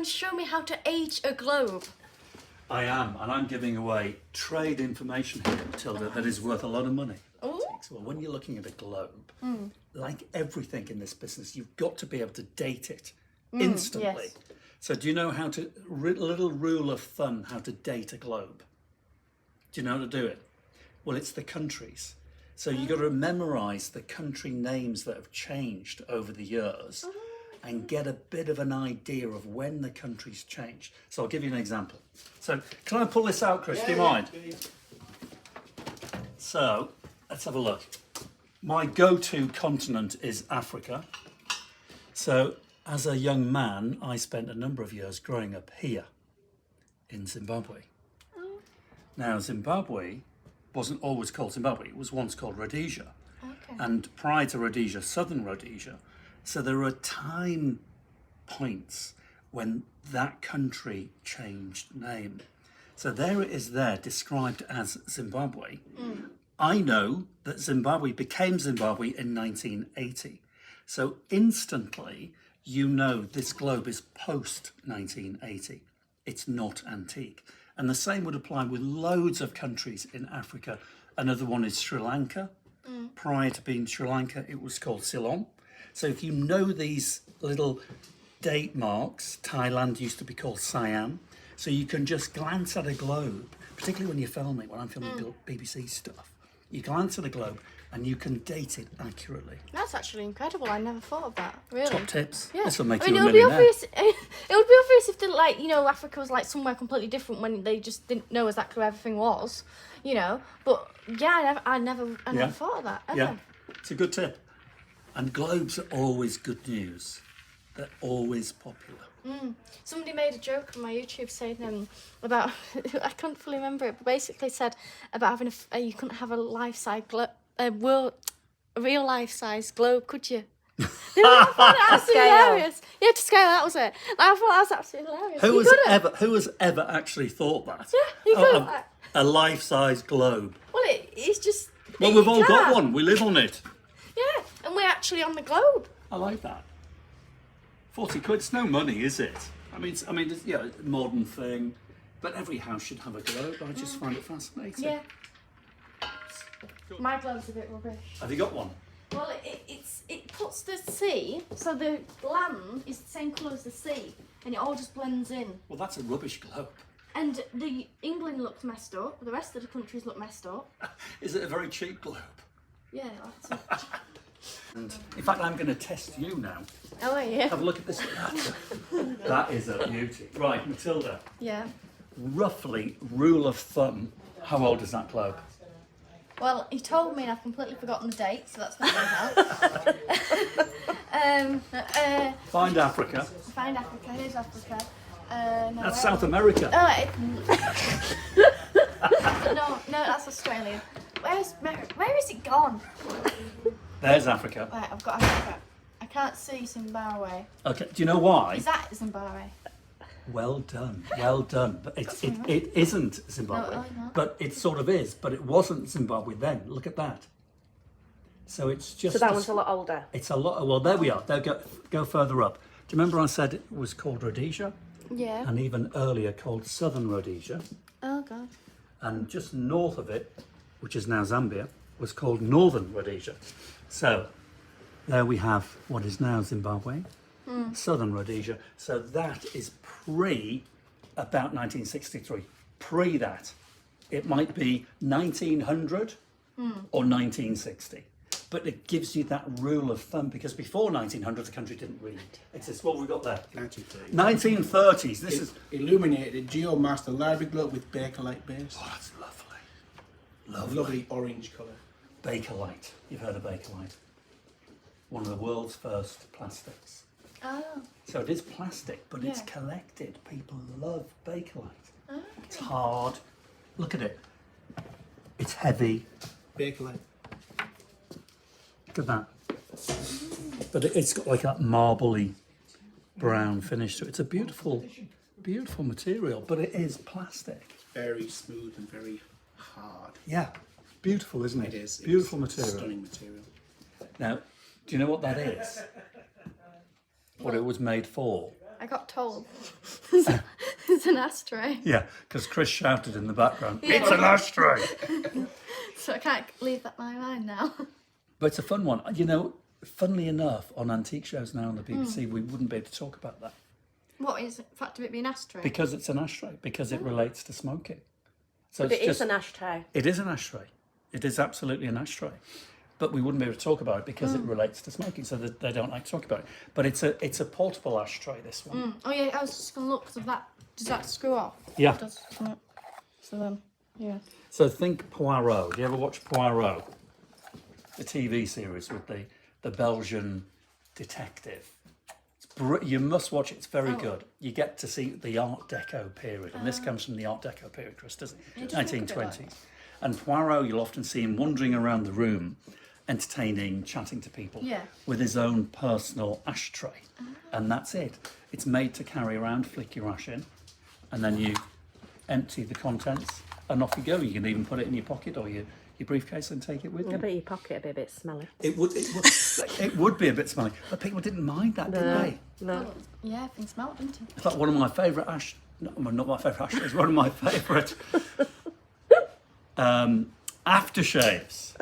to show me how to age a globe? I am, and I'm giving away trade information here, Matilda, that is worth a lot of money. Ooh. Well, when you're looking at a globe, like everything in this business, you've got to be able to date it instantly. Yes. So do you know how to, little rule of thumb, how to date a globe? Do you know how to do it? Well, it's the countries. So you've got to memorise the country names that have changed over the years and get a bit of an idea of when the countries changed. So I'll give you an example. So can I pull this out, Chris? Do you mind? So let's have a look. My go-to continent is Africa. So as a young man, I spent a number of years growing up here in Zimbabwe. Now, Zimbabwe wasn't always called Zimbabwe. It was once called Rhodesia. Okay. And prior to Rhodesia, southern Rhodesia. So there are time points when that country changed name. So there it is there, described as Zimbabwe. I know that Zimbabwe became Zimbabwe in 1980. So instantly, you know this globe is post-1980. It's not antique. And the same would apply with loads of countries in Africa. Another one is Sri Lanka. Prior to being Sri Lanka, it was called Ceylon. So if you know these little date marks, Thailand used to be called Siam. So you can just glance at a globe, particularly when you're filming, when I'm filming BBC stuff. You glance at a globe and you can date it accurately. That's actually incredible. I never thought of that. Really. Top tips. Yeah. This will make I mean, you a it would be millionaire. obvious. It would be obvious if, like, you know, Africa was like somewhere completely different when they just didn't know exactly where everything was, you know. But yeah, I never thought of that ever. Yeah, it's a good tip. And globes are always good news. They're always popular. Somebody made a joke on my YouTube saying about I couldn't fully remember it, but basically said about having you couldn't have a life-size a real life-size globe, could you? I thought that was hilarious. Yeah, to scale. That was it. I thought that was absolutely hilarious. Who has ever actually thought that? Yeah, you could. A life-size globe. Well, it's just. Well, we've all got one. We live on it. Yeah, and we're actually on the globe. I like that. 40 quid's no money, is it? I mean, it's, yeah, a modern thing, but every house should have a globe. I just find it fascinating. Yeah. My globe's a bit rubbish. Have you got one? Well, it puts the sea, so the land is the same colour as the sea, and it all just blends in. Well, that's a rubbish globe. And the England looks messed up. The rest of the countries look messed up. Is it a very cheap globe? Yeah. That's it. And in fact, I'm going to test you now. Oh yeah. Have a look at this. That is a beauty. Right, Matilda. Yeah. Roughly, rule of thumb, how old is that globe? Well, he told me and I've completely forgotten the date, so that's not going to help. Find Africa. Find Africa. Here's Africa. No, That's South America. No, that's Australia. Where is it gone? There's Africa. Right, I've got Africa. I can't see Zimbabwe. Okay, do you know why? Is that Zimbabwe? Well done, well done. But it isn't Zimbabwe, No. but it sort of is. But it wasn't Zimbabwe then. Look at that. So it's just. So that one's a lot older. It's a lot. Well, there we are. There, go further up. Do you remember I said it was called Rhodesia? Yeah. And even earlier called Southern Rhodesia. Oh god. And just north of it, which is now Zambia, was called Northern Rhodesia. So there we have what is now Zimbabwe, Southern Rhodesia. So that is pre about 1963. Pre that. It might be 1900 or 1960. But it gives you that rule of thumb, because before 1900 the country didn't really exist. What have we got there? 1930s. 1930s. This is illuminated Geomaster Library globe with Bakelite base. Oh, that's lovely. Lovely orange colour. Bakelite. You've heard of Bakelite. One of the world's first plastics. Oh. So it is plastic, but it's Yeah. collected. People love Bakelite. Okay. It's hard. Look at it. It's heavy. Bakelite. Look at that. But it's got like that marbly brown finish to it. It's a beautiful, beautiful material, but it is plastic. Very smooth and very hard. Yeah. Beautiful, isn't it? It is. Beautiful It's material. Stunning material. Now, do you know what that is? What it was made for? I I got told it's an ashtray. Yeah, because Chris shouted in the background, Yeah. it's an ashtray. So I can't leave that in my mind now. But it's a fun one. You know, funnily enough, on antique shows now on the BBC, we wouldn't be able to talk about that. What is the fact of it being ashtray? Because it's an ashtray, because it relates to smoking. So But it is an ashtray. It is an ashtray. It is absolutely an ashtray. But we wouldn't be able to talk about it because it relates to smoking, so that they don't like to talk about it. But it's a portable ashtray, this one. Oh yeah, I was just going to look, because that, does that screw off? Yeah. It does, doesn't it? So then, yeah. So think Poirot. Do you ever watch Poirot? The TV series with the Belgian detective. You must watch it. It's very good. You get to see the Art Deco period, and this comes from the Art Deco period, Chris, doesn't it? It does look a bit 1920s. like- And Poirot, you'll often see him wandering around the room, entertaining, chatting to people, Yeah. with his own personal ashtray, and that's it. It's made to carry around, flick your ash in, and then you empty the contents, and off you go. You can even put it in your pocket or your briefcase and take it with I you. bet your pocket would be a bit smelly. It would be a bit smelly, but people didn't mind that, did they? No. Yeah, everything smelled, didn't it? In fact, one of my favourite not my favourite ashtrays, one of my favourite aftershaves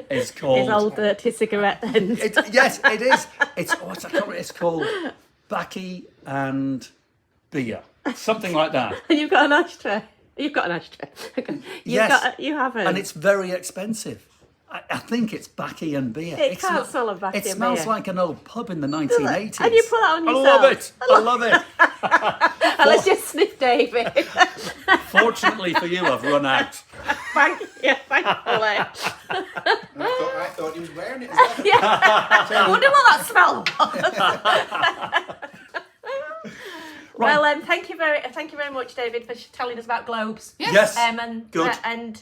is called. His old dirty cigarette ends. Yes, it is. It's called Baccy and Beer, something like that. You've got an ashtray. You've got an ashtray. Yes. You haven't. And it's very expensive. I think it's Baccy and Beer. It can't smell of Baccy It and smells beer. like an old pub in the 1980s. And you put that on I yourself. love it. I love it. And let's just sniff David. Fortunately for you, I've run out. Thankfully. I thought he was wearing it as well. I wonder what that smell was. Well, thank you very much, David, for telling us about globes. Yeah. Yes. And Good. And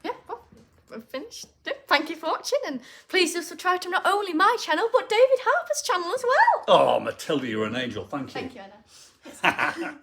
Yeah, well, we've finished. Thank you for watching, and please do subscribe to not only my channel, but David Harper's channel as well. Oh, Matilda, you're an angel. Thank you. Thank you, Anna.